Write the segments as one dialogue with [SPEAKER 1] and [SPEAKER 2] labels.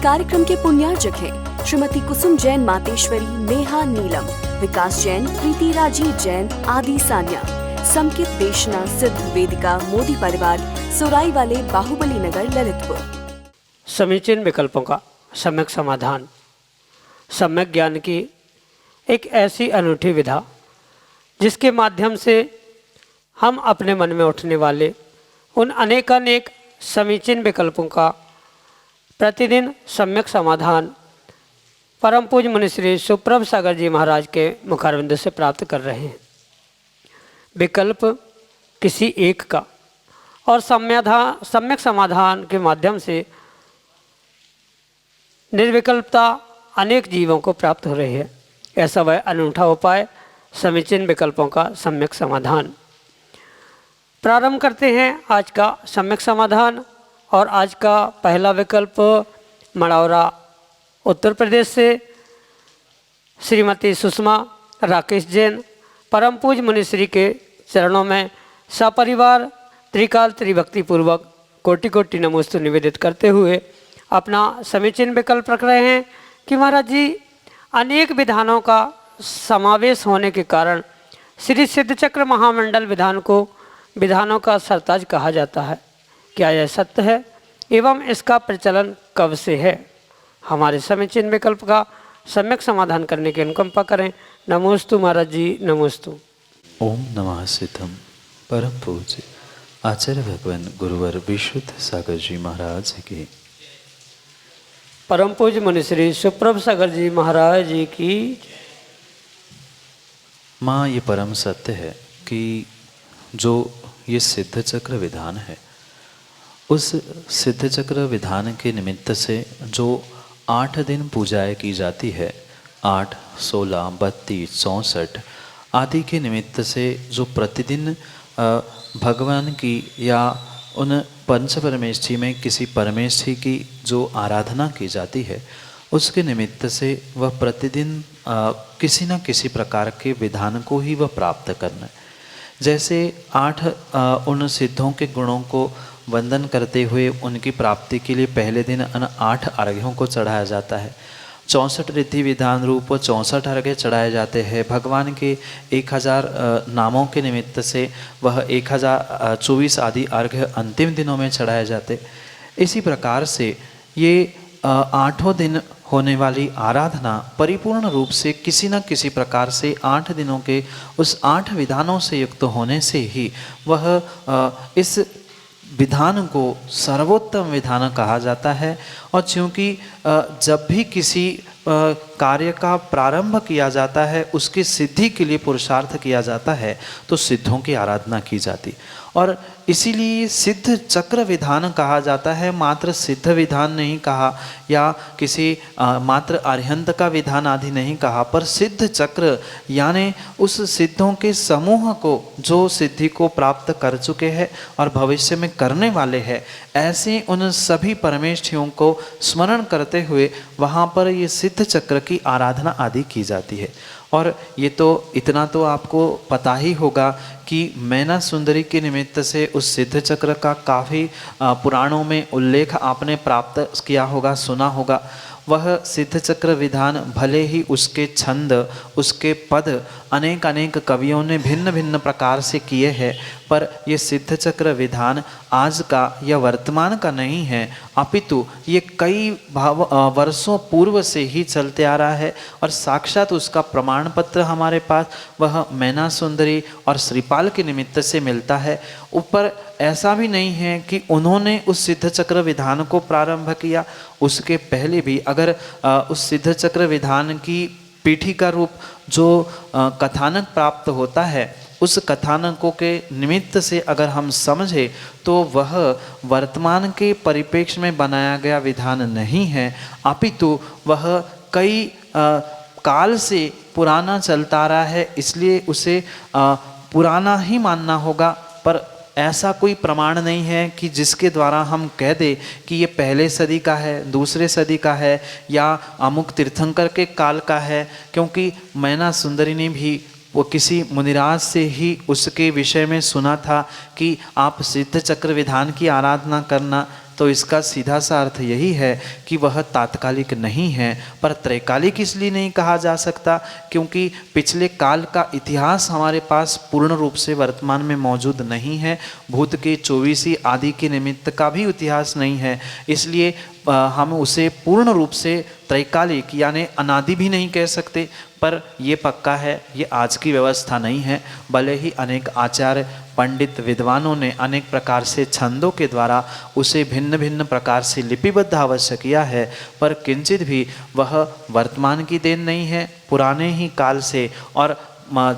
[SPEAKER 1] कार्यक्रम के पुण्यार्चक हैं श्रीमती कुसुम जैन मातेश्वरी, नेहा नीलम, विकास जैन, प्रीति राजीव जैन, आदि सान्या, समकित देशना, सिद्ध वेदिका, मोदी परिवार, सोराई वाले, बाहुबली नगर, ललितपुर।
[SPEAKER 2] समीचीन विकल्पों का सम्यक समाधान। सम्यक ज्ञान की एक ऐसी अनूठी विधा जिसके माध्यम से हम अपने मन में उठने वाले उन अनेकानेक समीचीन विकल्पों का प्रतिदिन सम्यक समाधान परम पूज्य मुनिश्री सुप्रभ सागर जी महाराज के मुखारविंद से प्राप्त कर रहे हैं। विकल्प किसी एक का और सम्यक समाधान के माध्यम से निर्विकल्पता अनेक जीवों को प्राप्त हो रही है। ऐसा वह अनूठा उपाय समीचीन विकल्पों का सम्यक समाधान। प्रारंभ करते हैं आज का सम्यक समाधान। और आज का पहला विकल्प मड़ौरा उत्तर प्रदेश से श्रीमती सुषमा राकेश जैन परम पूज्य मुनिश्री के चरणों में सपरिवार त्रिकाल त्रिभक्तिपूर्वक कोटि कोटि नमोस्तु निवेदित करते हुए अपना समीचीन विकल्प रख रहे हैं कि महाराज जी, अनेक विधानों का समावेश होने के कारण श्री सिद्धचक्र महामंडल विधान को विधानों का सरताज कहा जाता है। क्या यह सत्य है एवं इसका प्रचलन कब से है? हमारे समीचीन विकल्प का सम्यक समाधान करने की अनुकंपा करें। नमोस्तु महाराज जी, नमोस्तु।
[SPEAKER 3] ओम नमः सिद्धम परम पूज्य आचार्य भगवान गुरुवर विशुद्ध सागर जी महाराज की,
[SPEAKER 2] परम पूज्य मुनिश्री सुप्रभ सागर जी महाराज जी की।
[SPEAKER 3] माँ, ये परम सत्य है कि जो ये सिद्ध चक्र विधान है, उस सिद्ध चक्र विधान के निमित्त से जो 8 दिन पूजाएं की जाती है, 8, 16, 32, 64 आदि के निमित्त से जो प्रतिदिन भगवान की या उन पंच परमेष्ठी में किसी परमेष्ठी की जो आराधना की जाती है, उसके निमित्त से वह प्रतिदिन किसी न किसी प्रकार के विधान को ही वह प्राप्त करना है। जैसे 8 उन सिद्धों के गुणों को वंदन करते हुए उनकी प्राप्ति के लिए पहले दिन उन 8 अर्घ्यों को चढ़ाया जाता है। 64 रिद्धि विधान रूप 64 अर्घ्य चढ़ाए जाते हैं। भगवान के 1000 नामों के निमित्त से वह 1024 आदि अर्घ्य अंतिम दिनों में चढ़ाए जाते। इसी प्रकार से ये 8 दिन होने वाली आराधना परिपूर्ण रूप से किसी न किसी प्रकार से 8 दिनों के उस 8 विधानों से युक्त होने से ही वह इस विधान को सर्वोत्तम विधान कहा जाता है। और चूँकि जब भी किसी कार्य का प्रारंभ किया जाता है, उसकी सिद्धि के लिए पुरुषार्थ किया जाता है, तो सिद्धों की आराधना की जाती। और इसीलिए सिद्ध चक्र विधान कहा जाता है, मात्र सिद्ध विधान नहीं कहा या किसी मात्र अरिहंत का विधान आदि नहीं कहा, पर सिद्ध चक्र यानी उस सिद्धों के समूह को जो सिद्धि को प्राप्त कर चुके हैं और भविष्य में करने वाले हैं, ऐसे उन सभी परमेष्ठियों को स्मरण करते हुए वहाँ पर ये सिद्ध चक्र की आराधना आदि की जाती है। और ये तो इतना तो आपको पता ही होगा कि मैना सुंदरी के निमित्त से उस सिद्ध चक्र का काफ़ी पुराणों में उल्लेख आपने प्राप्त किया होगा, सुना होगा। वह सिद्ध चक्र विधान भले ही उसके छंद, उसके पद अनेक अनेक कवियों ने भिन्न भिन्न प्रकार से किए हैं, पर ये सिद्ध चक्र विधान आज का या वर्तमान का नहीं है, अपितु ये कई वर्षों पूर्व से ही चलते आ रहा है। और साक्षात उसका प्रमाण पत्र हमारे पास वह मैना सुंदरी और श्रीपाल के निमित्त से मिलता है। ऊपर ऐसा भी नहीं है कि उन्होंने उस सिद्ध चक्र विधान को प्रारंभ किया, उसके पहले भी अगर उस सिद्ध चक्र विधान की पीठिका रूप जो कथानक प्राप्त होता है, उस कथानकों के निमित्त से अगर हम समझे तो वह वर्तमान के परिप्रेक्ष्य में बनाया गया विधान नहीं है, अपितु वह कई काल से पुराना चलता रहा है, इसलिए उसे पुराना ही मानना होगा। पर ऐसा कोई प्रमाण नहीं है कि जिसके द्वारा हम कह दें कि ये पहले सदी का है, दूसरे सदी का है या अमुक तीर्थंकर के काल का है, क्योंकि मैना सुंदरी ने भी वो किसी मुनिराज से ही उसके विषय में सुना था कि आप सिद्ध चक्र विधान की आराधना करना, तो इसका सीधा सा अर्थ यही है कि वह तात्कालिक नहीं है। पर त्रैकालिक इसलिए नहीं कहा जा सकता क्योंकि पिछले काल का इतिहास हमारे पास पूर्ण रूप से वर्तमान में मौजूद नहीं है। भूत के 24 आदि के निमित्त का भी इतिहास नहीं है, इसलिए हम उसे पूर्ण रूप से त्रैकालिक यानी अनादि भी नहीं कह सकते। पर ये पक्का है, ये आज की व्यवस्था नहीं है। भले ही अनेक आचार्य पंडित विद्वानों ने अनेक प्रकार से छंदों के द्वारा उसे भिन्न भिन्न प्रकार से लिपिबद्ध अवश्य किया है, पर किंचित भी वह वर्तमान की देन नहीं है, पुराने ही काल से, और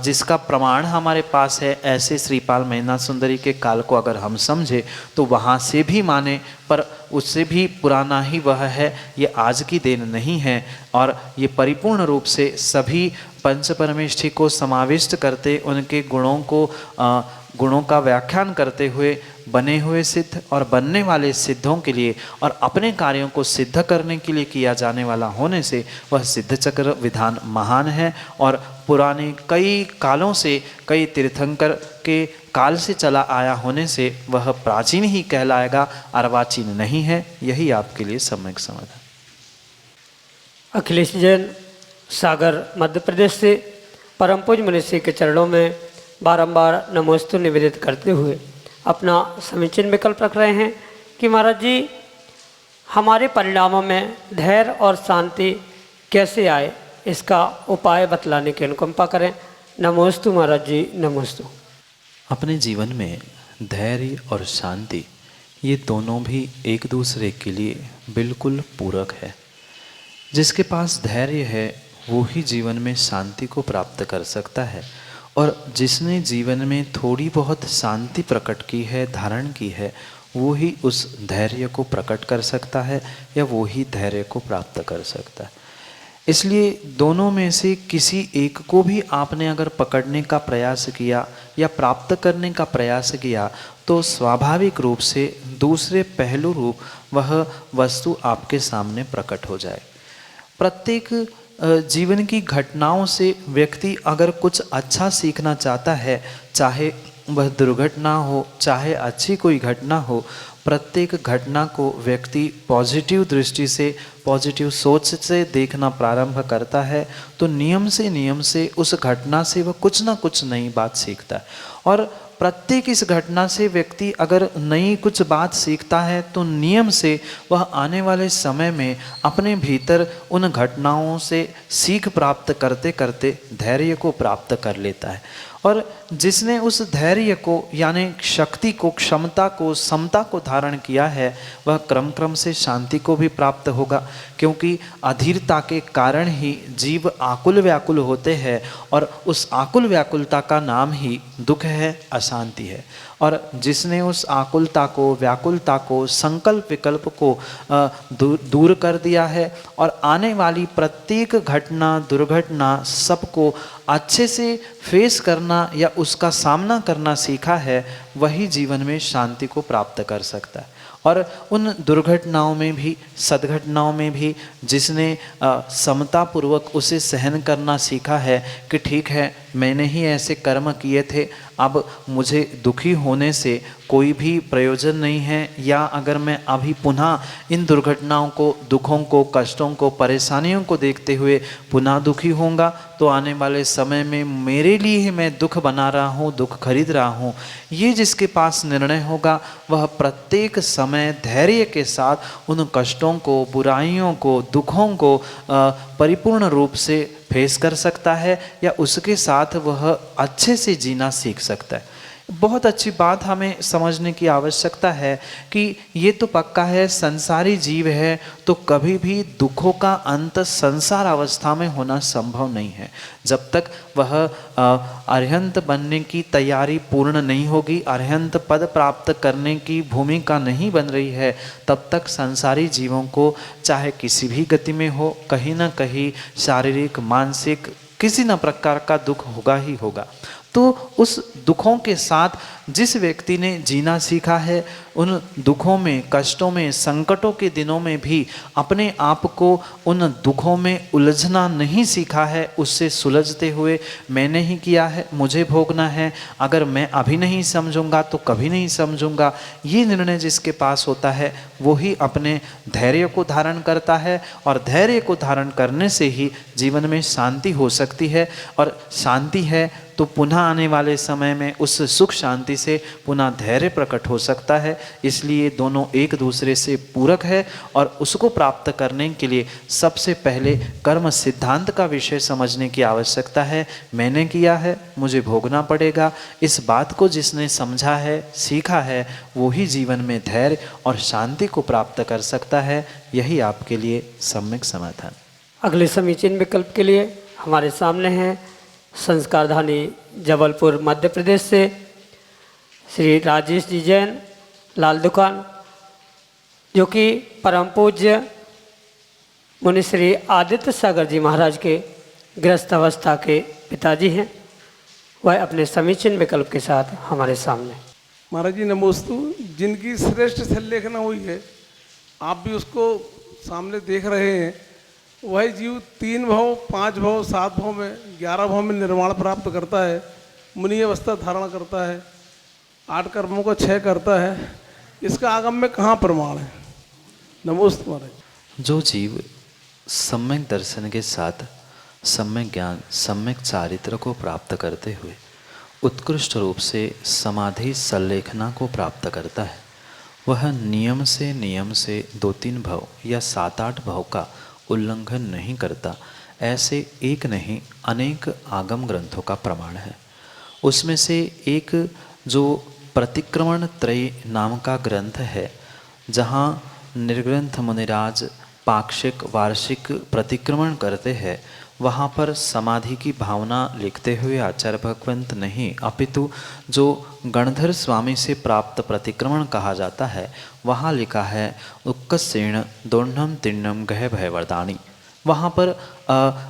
[SPEAKER 3] जिसका प्रमाण हमारे पास है ऐसे श्रीपाल महिना सुंदरी के काल को अगर हम समझे तो वहाँ से भी माने, पर उससे भी पुराना ही वह है। ये आज की देन नहीं है और ये परिपूर्ण रूप से सभी पंच परमेष्ठी को समाविष्ट करते, उनके गुणों का व्याख्यान करते हुए बने हुए सिद्ध और बनने वाले सिद्धों के लिए और अपने कार्यों को सिद्ध करने के लिए किया जाने वाला होने से वह सिद्ध चक्र विधान महान है और पुराने कई कालों से, कई तीर्थंकर के काल से चला आया होने से वह प्राचीन ही कहलाएगा, अर्वाचीन नहीं है। यही आपके लिए सम्यक समाधान।
[SPEAKER 2] अखिलेश जैन सागर मध्य प्रदेश से परम पूज्य मनीषी के चरणों में बारंबार नमोस्तु निवेदित करते हुए अपना समीचीन विकल्प रख रहे हैं कि महाराज जी, हमारे परिणामों में धैर्य और शांति कैसे आए, इसका उपाय बतलाने की अनुकंपा करें। नमोस्तु महाराज जी, नमोस्तु।
[SPEAKER 3] अपने जीवन में धैर्य और शांति ये दोनों भी एक दूसरे के लिए बिल्कुल पूरक है। जिसके पास धैर्य है वो ही जीवन में शांति को प्राप्त कर सकता है, और जिसने जीवन में थोड़ी बहुत शांति प्रकट की है, धारण की है, वो ही उस धैर्य को प्रकट कर सकता है या वो ही धैर्य को प्राप्त कर सकता है। इसलिए दोनों में से किसी एक को भी आपने अगर पकड़ने का प्रयास किया या प्राप्त करने का प्रयास किया तो स्वाभाविक रूप से दूसरे पहलू रूप वह वस्तु आपके सामने प्रकट हो जाए। प्रत्येक जीवन की घटनाओं से व्यक्ति अगर कुछ अच्छा सीखना चाहता है, चाहे वह दुर्घटना हो चाहे अच्छी कोई घटना हो, प्रत्येक घटना को व्यक्ति पॉजिटिव दृष्टि से, पॉजिटिव सोच से देखना प्रारंभ करता है तो नियम से उस घटना से वह कुछ ना कुछ नई बात सीखता है। और प्रत्येक इस घटना से व्यक्ति अगर नई कुछ बात सीखता है तो नियम से वह आने वाले समय में अपने भीतर उन घटनाओं से सीख प्राप्त करते करते धैर्य को प्राप्त कर लेता है। और जिसने उस धैर्य को यानी शक्ति को, क्षमता को, समता को धारण किया है वह क्रम क्रम से शांति को भी प्राप्त होगा, क्योंकि अधीरता के कारण ही जीव आकुल व्याकुल होते हैं और उस आकुल व्याकुलता का नाम ही दुख है, अशांति है। और जिसने उस आकुलता को, व्याकुलता को, संकल्प विकल्प को दूर कर दिया है और आने वाली प्रत्येक घटना, दुर्घटना सबको अच्छे से फेस करना या उसका सामना करना सीखा है, वही जीवन में शांति को प्राप्त कर सकता है। और उन दुर्घटनाओं में भी, सद्घटनाओं में भी जिसने समतापूर्वक उसे सहन करना सीखा है कि ठीक है, मैंने ही ऐसे कर्म किए थे, अब मुझे दुखी होने से कोई भी प्रयोजन नहीं है, या अगर मैं अभी पुनः इन दुर्घटनाओं को, दुखों को, कष्टों को, परेशानियों को देखते हुए पुनः दुखी होऊंगा तो आने वाले समय में मेरे लिए ही मैं दुख बना रहा हूँ, दुख खरीद रहा हूँ। ये जिसके पास निर्णय होगा वह प्रत्येक समय धैर्य के साथ उन कष्टों को, बुराइयों को, दुखों को परिपूर्ण रूप से फेस कर सकता है या उसके साथ वह अच्छे से जीना सीख सकता है। बहुत अच्छी बात हमें समझने की आवश्यकता है कि ये तो पक्का है, संसारी जीव है तो कभी भी दुखों का अंत संसार अवस्था में होना संभव नहीं है। जब तक वह अरहंत बनने की तैयारी पूर्ण नहीं होगी, अरहंत पद प्राप्त करने की भूमिका नहीं बन रही है, तब तक संसारी जीवों को चाहे किसी भी गति में हो, कहीं ना कहीं शारीरिक, मानसिक किसी न प्रकार का दुख होगा ही होगा। तो उस दुखों के साथ जिस व्यक्ति ने जीना सीखा है, उन दुखों में, कष्टों में, संकटों के दिनों में भी अपने आप को उन दुखों में उलझना नहीं सीखा है, उससे सुलझते हुए मैंने ही किया है, मुझे भोगना है, अगर मैं अभी नहीं समझूंगा तो कभी नहीं समझूंगा, ये निर्णय जिसके पास होता है वो ही अपने धैर्य को धारण करता है। और धैर्य को धारण करने से ही जीवन में शांति हो सकती है, और शांति है तो पुनः आने वाले समय में उस सुख शांति से पुनः धैर्य प्रकट हो सकता है। इसलिए दोनों एक दूसरे से पूरक है, और उसको प्राप्त करने के लिए सबसे पहले कर्म सिद्धांत का विषय समझने की आवश्यकता है। मैंने किया है, मुझे भोगना पड़ेगा, इस बात को जिसने समझा है, सीखा है, वो ही जीवन में धैर्य और शांति को प्राप्त कर सकता है। यही आपके लिए सम्यक समाधान।
[SPEAKER 2] अगले समीचीन विकल्प के लिए हमारे सामने हैं संस्कारधानी जबलपुर मध्य प्रदेश से श्री राजेश जी जैन लाल दुकान, जो कि परम पूज्य मुनि श्री आदित्य सागर जी महाराज के गृहस्थ अवस्था के पिताजी हैं। वह अपने समीचीन विकल्प के साथ हमारे सामने।
[SPEAKER 4] महाराज जी नमोस्तु। जिनकी श्रेष्ठ संलेखना हुई है, आप भी उसको सामने देख रहे हैं, वही जीव 3 भाव, 5 भाव, 7 भाव में, 11 भाव में निर्वाण प्राप्त करता है, मुनि अवस्था धारण करता है, 8 कर्मों का 6 करता है। इसका आगम में कहाँ प्रमाण है? नमोस्तु महाराज।
[SPEAKER 3] जो जीव सम्यक दर्शन के साथ सम्यक ज्ञान, सम्यक चारित्र को प्राप्त करते हुए उत्कृष्ट रूप से समाधि संलेखना को प्राप्त करता है, वह नियम से 2-3 भाव या 7-8 भाव का उल्लंघन नहीं करता। ऐसे एक नहीं अनेक आगम ग्रंथों का प्रमाण है। उसमें से एक जो प्रतिक्रमण त्रय नाम का ग्रंथ है, जहाँ निर्ग्रंथ मुनिराज पाक्षिक वार्षिक प्रतिक्रमण करते हैं, वहाँ पर समाधि की भावना लिखते हुए आचार्य भगवंत नहीं, अपितु जो गणधर स्वामी से प्राप्त प्रतिक्रमण कहा जाता है, वहाँ लिखा है उक्कसेण दोर्णम तिण्णम गह भयवर्दानी। वहाँ पर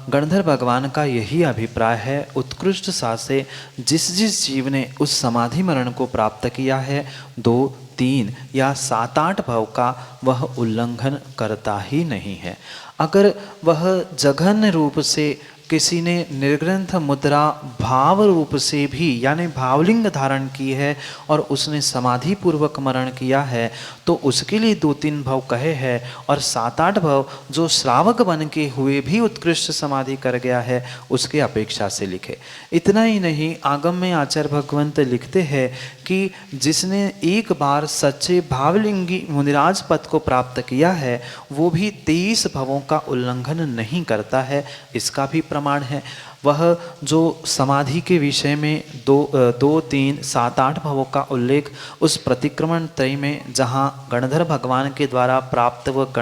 [SPEAKER 3] गणधर भगवान का यही अभिप्राय है, उत्कृष्ट सा से जिस जीव ने उस समाधि मरण को प्राप्त किया है, 2, 3 या 7-8 भाव का वह उल्लंघन करता ही नहीं है। अगर वह जघन्य रूप से किसी ने निर्ग्रंथ मुद्रा भाव रूप से भी यानी भावलिंग धारण की है और उसने समाधि पूर्वक मरण किया है, तो उसके लिए 2-3 भाव कहे हैं, और 7-8 भाव जो श्रावक बन के हुए भी उत्कृष्ट समाधि कर गया है, उसके अपेक्षा से लिखे। इतना ही नहीं, आगम में आचार्य भगवंत लिखते हैं कि जिसने एक बार सच्चे भावलिंगी मुनिराज पद को प्राप्त किया है, वो भी 23 भवों का उल्लंघन नहीं करता है। इसका भी प्रमाण है। वह जो समाधि के विषय में 2, 3, 7-8 भावों का उल्लेख उस प्रतिक्रमण त्रय में, जहाँ गणधर भगवान के द्वारा प्राप्त वह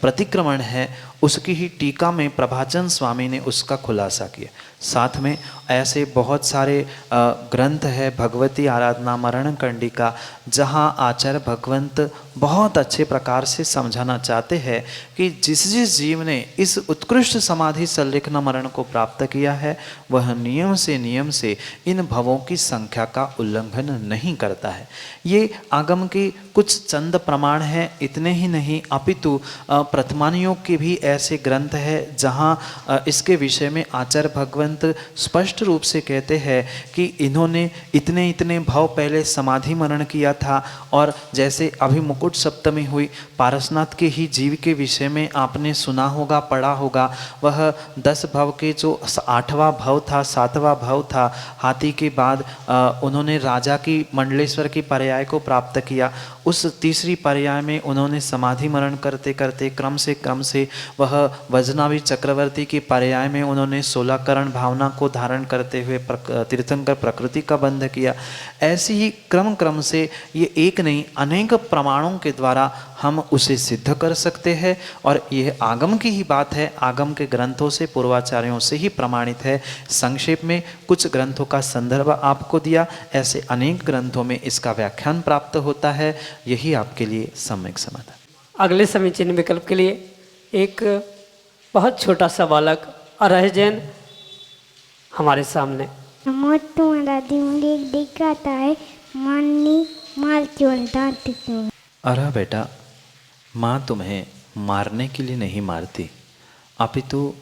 [SPEAKER 3] प्रतिक्रमण है, उसकी ही टीका में प्रभाचन स्वामी ने उसका खुलासा किया। साथ में ऐसे बहुत सारे ग्रंथ है, भगवती आराधना मरण कंडिका, जहाँ आचार्य भगवंत बहुत अच्छे प्रकार से समझाना चाहते हैं कि जिस जीव ने इस उत्कृष्ट समाधि संलेखना मरण को प्राप्त किया है, वह नियम से इन भवों की संख्या का उल्लंघन नहीं करता है। ये आगम के कुछ चंद प्रमाण हैं। इतने ही नहीं, अपितु प्रथमानियों के भी ऐसे ग्रंथ है जहाँ इसके विषय में आचार्य भगवंत स्पष्ट रूप से कहते हैं कि इन्होंने इतने भाव पहले समाधि मरण किया था। और जैसे अभी मुकुट सप्तमी हुई, पारसनाथ के ही जीव के विषय में आपने सुना होगा, पढ़ा होगा। वह 10 भाव के जो 8वां भाव था, 7वां भाव था, हाथी के बाद उन्होंने राजा की मंडलेश्वर की पर्याय को प्राप्त किया। उस तीसरी पर्याय में उन्होंने समाधि मरण करते करते क्रम से वह वजनावी चक्रवर्ती की पर्याय में उन्होंने 16 करण भावना को धारण करते हुए तीर्थंकर प्रकृति का बंध किया। ऐसे ही क्रम से ये एक नहीं अनेक प्रमाणों के द्वारा हम उसे सिद्ध कर सकते हैं। और यह आगम की ही बात है, आगम के ग्रंथों से, पूर्वाचार्यों से ही प्रमाणित है। संक्षेप में कुछ ग्रंथों का संदर्भ आपको दिया, ऐसे अनेक ग्रंथों में इसका व्याख्यान प्राप्त होता है। यही आपके लिए सम्यक समाधान।
[SPEAKER 2] अगले समीचीन विकल्प के लिए एक बहुत छोटा सा बालक अरह जैन हमारे सामने।
[SPEAKER 5] मोटू दादी मुझे एक दिखाता है मानी मार क्यों डांटती क्यों।
[SPEAKER 3] अरे बेटा, माँ तुम्हें मारने के लिए नहीं मारती, अपितु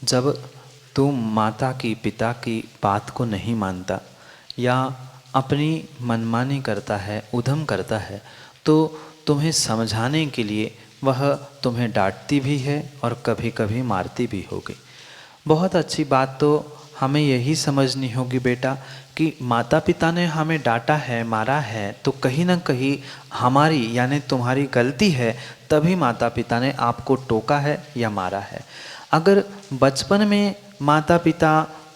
[SPEAKER 3] जब तू माता की पिता की बात को नहीं मानता या अपनी मनमानी करता है, उधम करता है, तो तुम्हें समझाने के लिए वह तुम्हें डांटती भी है और कभी कभी मारती भी होगी। बहुत अच्छी बात तो हमें यही समझनी होगी बेटा कि माता पिता ने हमें डांटा है, मारा है, तो कहीं ना कहीं हमारी यानी तुम्हारी गलती है, तभी माता पिता ने आपको टोका है या मारा है। अगर बचपन में माता पिता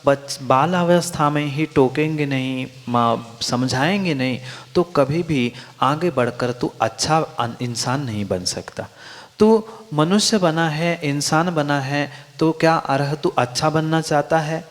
[SPEAKER 3] बाल अवस्था में ही टोकेंगे नहीं, समझाएंगे नहीं, तो कभी भी आगे बढ़कर तू अच्छा इंसान नहीं बन सकता। तू मनुष्य बना है, इंसान बना है, तो क्या अर्ह तू अच्छा बनना चाहता है?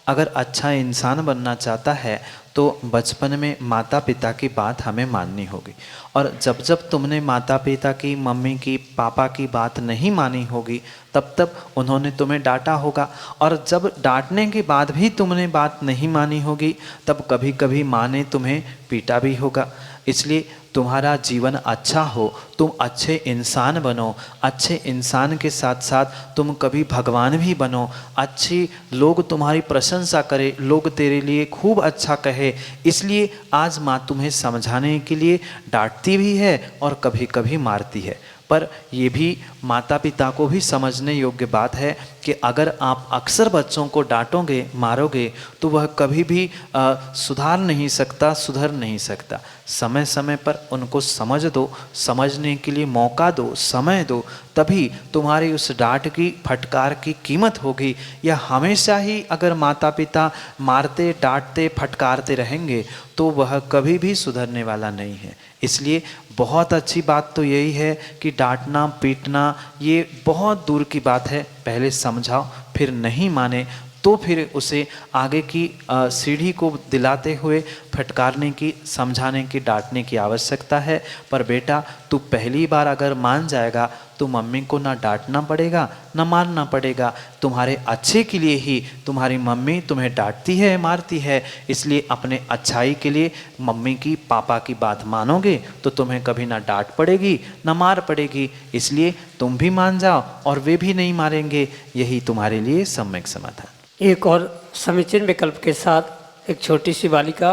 [SPEAKER 3] अगर अच्छा इंसान बनना चाहता है तो बचपन में माता पिता की बात हमें माननी होगी। और जब जब तुमने माता पिता की, मम्मी की, पापा की बात नहीं मानी होगी, तब तब उन्होंने तुम्हें डांटा होगा। और जब डांटने के बाद भी तुमने बात नहीं मानी होगी, तब कभी कभी माँ ने तुम्हें पीटा भी होगा। इसलिए तुम्हारा जीवन अच्छा हो, तुम अच्छे इंसान बनो, अच्छे इंसान के साथ साथ तुम कभी भगवान भी बनो, अच्छी लोग तुम्हारी प्रशंसा करे, लोग तेरे लिए खूब अच्छा कहे। इसलिए आज माँ तुम्हें समझाने के लिए डांटती भी है और कभी कभी मारती है। पर ये भी माता पिता को भी समझने योग्य बात है कि अगर आप अक्सर बच्चों को डांटोगे, मारोगे, तो वह कभी भी सुधार नहीं सकता, सुधर नहीं सकता। समय समय पर उनको समझ दो, समझने के लिए मौका दो, समय दो, तभी तुम्हारी उस डांट की, फटकार की कीमत होगी। या हमेशा ही अगर माता पिता मारते, डांटते, फटकारते रहेंगे तो वह कभी भी सुधरने वाला नहीं है। इसलिए बहुत अच्छी बात तो यही है कि डांटना, पीटना ये बहुत दूर की बात है। पहले समझाओ, फिर नहीं माने तो फिर उसे आगे की सीढ़ी को दिलाते हुए फटकारने की, समझाने की, डांटने की आवश्यकता है। पर बेटा, तू पहली बार अगर मान जाएगा तो मम्मी को ना डांटना पड़ेगा ना मारना पड़ेगा। तुम्हारे अच्छे के लिए ही तुम्हारी मम्मी तुम्हें डांटती है, मारती है। इसलिए अपने अच्छाई के लिए मम्मी की, पापा की बात मानोगे तो तुम्हें कभी ना डांट पड़ेगी ना मार पड़ेगी। इसलिए तुम भी मान जाओ और वे भी नहीं मारेंगे। यही तुम्हारे लिए सम्यक समाधान।
[SPEAKER 2] एक और समीचीन विकल्प के साथ एक छोटी सी बालिका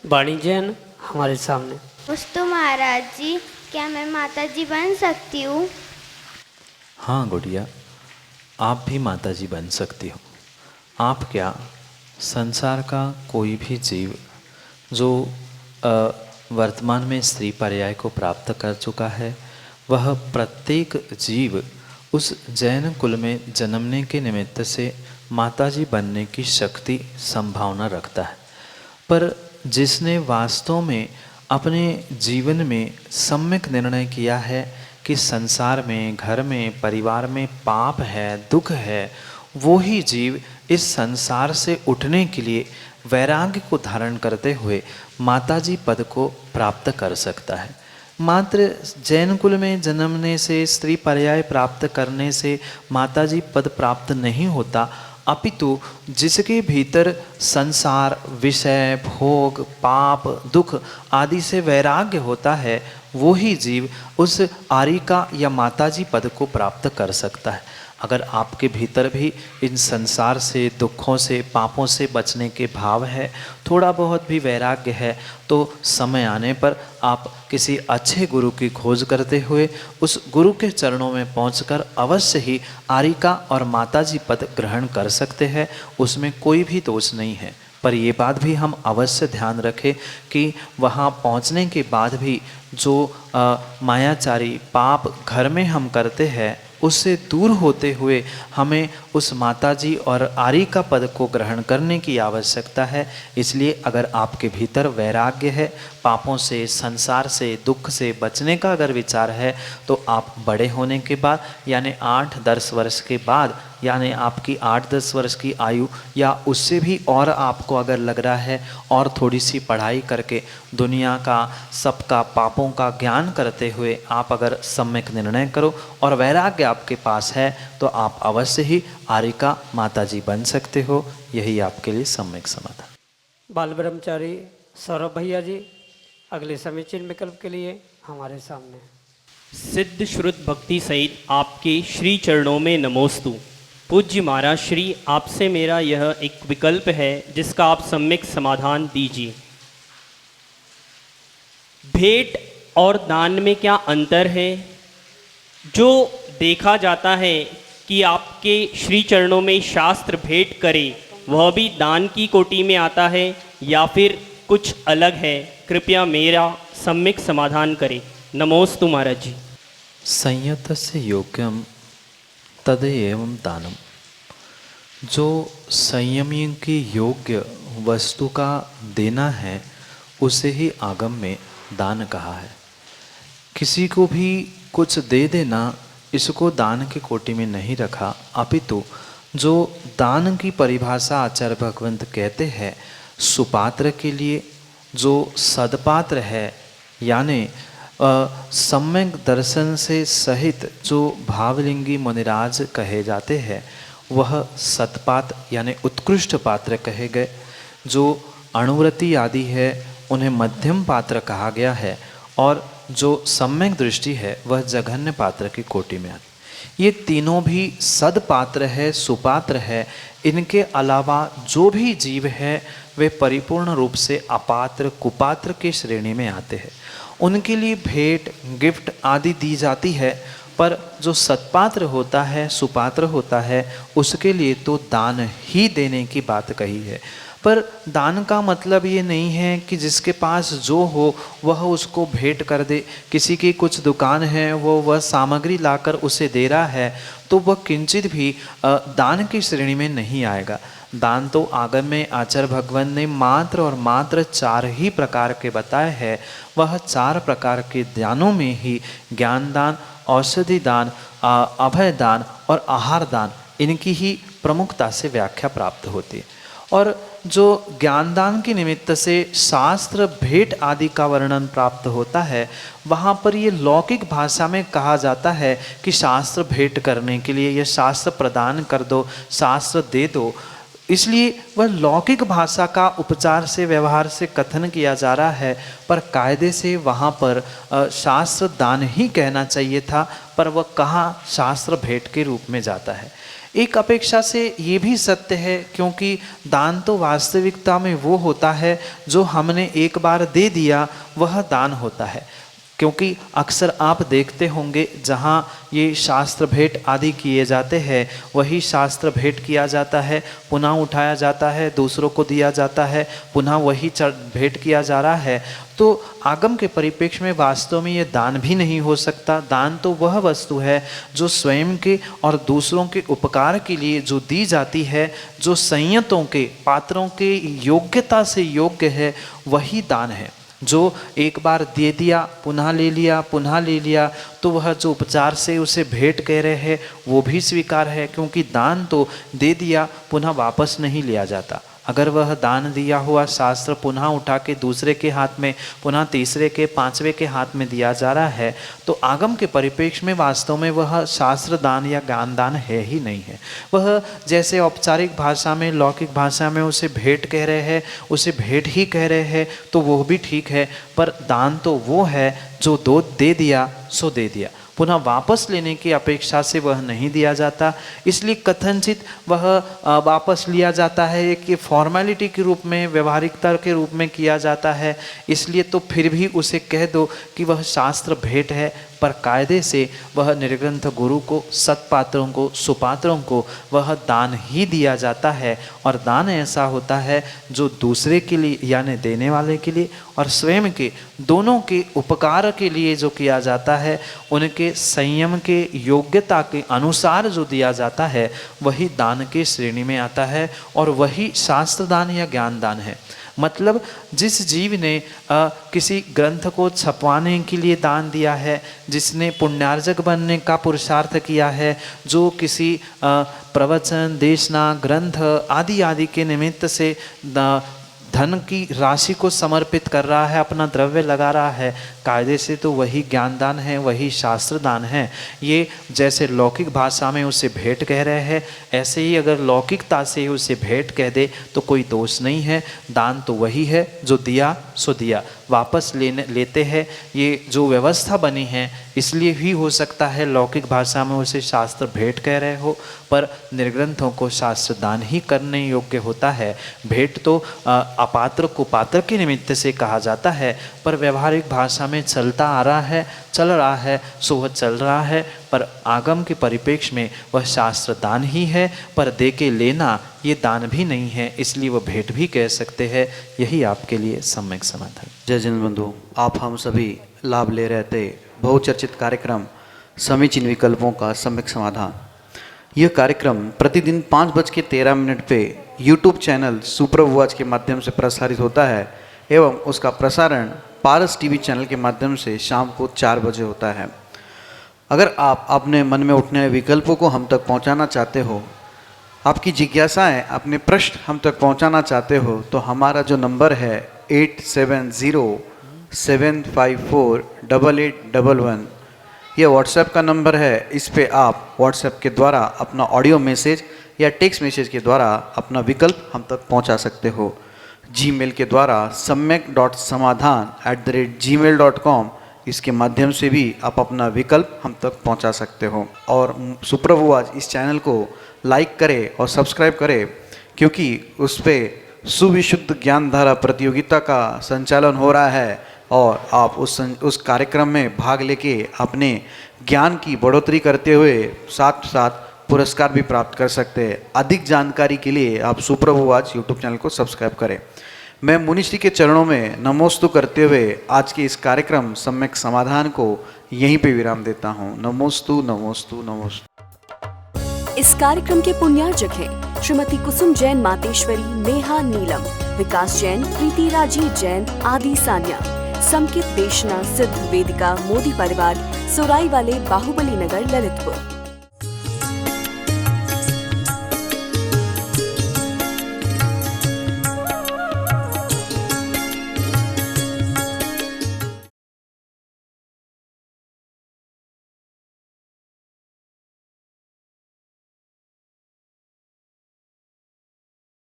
[SPEAKER 2] वाणी जैन हमारे सामने।
[SPEAKER 5] नमस्ते महाराज जी, क्या मैं माता जी बन सकती हूँ?
[SPEAKER 3] हाँ गुड़िया, आप भी माता जी बन सकती हो। आप क्या, संसार का कोई भी जीव जो वर्तमान में स्त्री पर्याय को प्राप्त कर चुका है, वह प्रत्येक जीव उस जैन कुल में जन्मने के निमित्त से माताजी बनने की शक्ति, संभावना रखता है। पर जिसने वास्तव में अपने जीवन में सम्यक निर्णय किया है कि संसार में, घर में, परिवार में पाप है, दुख है, वो ही जीव इस संसार से उठने के लिए वैराग्य को धारण करते हुए माताजी पद को प्राप्त कर सकता है। मात्र जैन कुल में जन्मने से, स्त्री पर्याय प्राप्त करने से माताजी पद प्राप्त नहीं होता, अपितु जिसके भीतर संसार, विषय, भोग, पाप, दुख आदि से वैराग्य होता है, वो ही जीव उस आरिका या माताजी पद को प्राप्त कर सकता है। अगर आपके भीतर भी इन संसार से, दुखों से, पापों से बचने के भाव है, थोड़ा बहुत भी वैराग्य है, तो समय आने पर आप किसी अच्छे गुरु की खोज करते हुए उस गुरु के चरणों में पहुंचकर अवश्य ही आरिका और माताजी पद ग्रहण कर सकते हैं। उसमें कोई भी दोष नहीं है। पर ये बात भी हम अवश्य ध्यान रखें कि वहाँ पहुँचने के बाद भी जो मायाचारी पाप घर में हम करते हैं, उससे दूर होते हुए हमें उस माताजी और आरिका पद को ग्रहण करने की आवश्यकता है। इसलिए अगर आपके भीतर वैराग्य है, पापों से, संसार से, दुख से बचने का अगर विचार है, तो आप बड़े होने के बाद यानी 8-10 वर्ष के बाद, यानी आपकी 8-10 वर्ष की आयु या उससे भी और आपको अगर लग रहा है और थोड़ी सी पढ़ाई करके दुनिया का, सबका, पापों का ज्ञान करते हुए आप अगर सम्यक निर्णय करो और वैराग्य आपके पास है, तो आप अवश्य ही आरिका माताजी बन सकते हो। यही आपके लिए सम्यक समाधान।
[SPEAKER 2] बाल ब्रह्मचारी सौरभ भैया जी अगले समीचीन विकल्प के लिए हमारे सामने हैं।
[SPEAKER 6] सिद्ध श्रुत भक्ति सहित आपके श्री चरणों में नमोस्तु। पूज्य महाराज श्री, आपसे मेरा यह एक विकल्प है जिसका आप सम्यक समाधान दीजिए। भेंट और दान में क्या अंतर है? जो देखा जाता है कि आपके श्री चरणों में शास्त्र भेंट करे वह भी दान की कोटि में आता है या फिर कुछ अलग है? कृपया मेरा सम्यक समाधान करें। नमोस्तु महाराज जी।
[SPEAKER 3] संयतस्य योग्यम तद एवं दानम। जो संयमी की योग्य वस्तु का देना है उसे ही आगम में दान कहा है। किसी को भी कुछ दे देना इसको दान की कोटि में नहीं रखा, अपितु जो दान की परिभाषा आचार्य भगवंत कहते हैं सुपात्र के लिए, जो सदपात्र है यानी सम्यक दर्शन से सहित जो भावलिंगी मुनिराज कहे जाते हैं वह सतपात्र यानी उत्कृष्ट पात्र कहे गए। जो अणुव्रति आदि है उन्हें मध्यम पात्र कहा गया है और जो सम्यक दृष्टि है वह जघन्य पात्र की कोटि में आती। ये तीनों भी सदपात्र है, सुपात्र है। इनके अलावा जो भी जीव है वे परिपूर्ण रूप से अपात्र कुपात्र की श्रेणी में आते हैं। उनके लिए भेंट गिफ्ट आदि दी जाती है, पर जो सत्पात्र होता है सुपात्र होता है उसके लिए तो दान ही देने की बात कही है। पर दान का मतलब ये नहीं है कि जिसके पास जो हो वह उसको भेंट कर दे। किसी की कुछ दुकान है वो वह सामग्री लाकर उसे दे रहा है तो वह किंचित भी दान की श्रेणी में नहीं आएगा। दान तो आगम में आचार्य भगवान ने मात्र और मात्र 4 ही प्रकार के बताए हैं। वह 4 प्रकार के दानों में ही ज्ञान दान, औषधि दान, अभय दान और आहार दान इनकी ही प्रमुखता से व्याख्या प्राप्त होती है। और जो ज्ञानदान के निमित्त से शास्त्र भेंट आदि का वर्णन प्राप्त होता है वहाँ पर ये लौकिक भाषा में कहा जाता है कि शास्त्र भेंट करने के लिए या शास्त्र प्रदान कर दो, शास्त्र दे दो, इसलिए वह लौकिक भाषा का उपचार से व्यवहार से कथन किया जा रहा है। पर कायदे से वहाँ पर शास्त्र दान ही कहना चाहिए था, पर वह कहाँ शास्त्र भेंट के रूप में जाता है। एक अपेक्षा से ये भी सत्य है क्योंकि दान तो वास्तविकता में वो होता है जो हमने एक बार दे दिया वह दान होता है। क्योंकि अक्सर आप देखते होंगे जहाँ ये शास्त्र भेंट आदि किए जाते हैं वही शास्त्र भेंट किया जाता है, पुनः उठाया जाता है, दूसरों को दिया जाता है, पुनः वही भेंट किया जा रहा है। तो आगम के परिप्रेक्ष्य में वास्तव में ये दान भी नहीं हो सकता। दान तो वह वस्तु है जो स्वयं के और दूसरों के उपकार के लिए जो दी जाती है, जो संयतों के पात्रों के योग्यता से योग्य है, वही दान है। जो एक बार दे दिया पुनः ले लिया, पुनः ले लिया, तो वह जो उपचार से उसे भेंट कह रहे हैं वो भी स्वीकार है, क्योंकि दान तो दे दिया पुनः वापस नहीं लिया जाता। अगर वह दान दिया हुआ शास्त्र पुनः उठा के दूसरे के हाथ में, पुनः तीसरे के, पांचवें के हाथ में दिया जा रहा है तो आगम के परिप्रेक्ष्य में वास्तव में वह शास्त्र दान या ज्ञान दान है ही नहीं है। वह जैसे औपचारिक भाषा में, लौकिक भाषा में उसे भेंट कह रहे हैं, उसे भेंट ही कह रहे हैं तो वह भी ठीक है, पर दान तो वो है जो दे दिया सो दे दिया, पुनः वापस लेने की अपेक्षा से वह नहीं दिया जाता। इसलिए कथनचित वह वापस लिया जाता है, एक फॉर्मेलिटी के रूप में, व्यवहारिकता के रूप में किया जाता है। इसलिए तो फिर भी उसे कह दो कि वह शास्त्र भेंट है, पर कायदे से वह निर्ग्रंथ गुरु को, सत्पात्रों को, सुपात्रों को वह दान ही दिया जाता है। और दान ऐसा होता है जो दूसरे के लिए यानी देने वाले के लिए और स्वयं के दोनों के उपकार के लिए जो किया जाता है, उनके संयम के योग्यता के अनुसार जो दिया जाता है वही दान के श्रेणी में आता है और वही शास्त्र दान या ज्ञान दान है। मतलब जिस जीव ने किसी ग्रंथ को छपवाने के लिए दान दिया है, जिसने पुण्यार्जक बनने का पुरुषार्थ किया है, जो किसी प्रवचन, देशना, ग्रंथ आदि आदि के निमित्त से धन की राशि को समर्पित कर रहा है, अपना द्रव्य लगा रहा है, कायदे से तो वही ज्ञान दान है, वही शास्त्र दान है। ये जैसे लौकिक भाषा में उसे भेंट कह रहे हैं, ऐसे ही अगर लौकिकता से उसे भेंट कह दे तो कोई दोष नहीं है। दान तो वही है जो दिया सो दिया, वापस लेते हैं। ये जो व्यवस्था बनी है इसलिए भी हो सकता है लौकिक भाषा में उसे शास्त्र भेंट कह रहे हो, पर निर्ग्रंथों को शास्त्र दान ही करने योग्य होता है। भेंट तो अपात्र को पात्र के निमित्त से कहा जाता है, पर व्यवहारिक भाषा में चलता आ रहा है, चल रहा है, सोह चल रहा है, पर आगम के परिप्रेक्ष्य में वह शास्त्र दान ही है। पर दे के लेना ये दान भी नहीं है, इसलिए वह भेंट भी कह सकते हैं। यही आपके लिए सम्यक समाधान।
[SPEAKER 7] जय जिन बंधु, आप हम सभी लाभ ले रहे थे बहुचर्चित कार्यक्रम समीचीन विकल्पों का सम्यक समाधान। यह कार्यक्रम प्रतिदिन 5:13 पे YouTube चैनल सुप्रभुवाच के माध्यम से प्रसारित होता है एवं उसका प्रसारण पारस टीवी चैनल के माध्यम से शाम को 4 बजे होता है। अगर आप अपने मन में उठने वाले विकल्पों को हम तक पहुंचाना चाहते हो, आपकी जिज्ञासाएं, अपने प्रश्न हम तक पहुंचाना चाहते हो, तो हमारा जो नंबर है 8707548811, यह व्हाट्सएप का नंबर है। इस पे आप व्हाट्सएप के द्वारा अपना ऑडियो मैसेज या टेक्स्ट मैसेज के द्वारा अपना विकल्प हम तक पहुंचा सकते हो। जीमेल के द्वारा samyak.samadhan@gmail.com, इसके माध्यम से भी आप अपना विकल्प हम तक पहुंचा सकते हो। और सुप्रभुवाच इस चैनल को लाइक करें और सब्सक्राइब करें, क्योंकि उस पर सुविशुद्ध ज्ञान धारा प्रतियोगिता का संचालन हो रहा है और आप उस कार्यक्रम में भाग लेके अपने ज्ञान की बढ़ोतरी करते हुए साथ साथ पुरस्कार भी प्राप्त कर सकते हैं। अधिक जानकारी के लिए आप सुप्रभुवाच यूट्यूब चैनल को सब्सक्राइब करें। मैं मुनिश्री के चरणों में नमोस्तु करते हुए आज के इस कार्यक्रम सम्यक समाधान को यहीं पे विराम देता हूँ। नमोस्तु नमोस्तु नमोस्तु।
[SPEAKER 1] इस कार्यक्रम के पुण्यार्जक हैं श्रीमती कुसुम जैन मातेश्वरी, नेहा नीलम, विकास जैन, प्रीति राजी जैन, आदि सान्या, समकित देशना सिद्ध वेदिका मोदी परिवार, सुराई वाले, बाहुबली नगर, ललितपुर।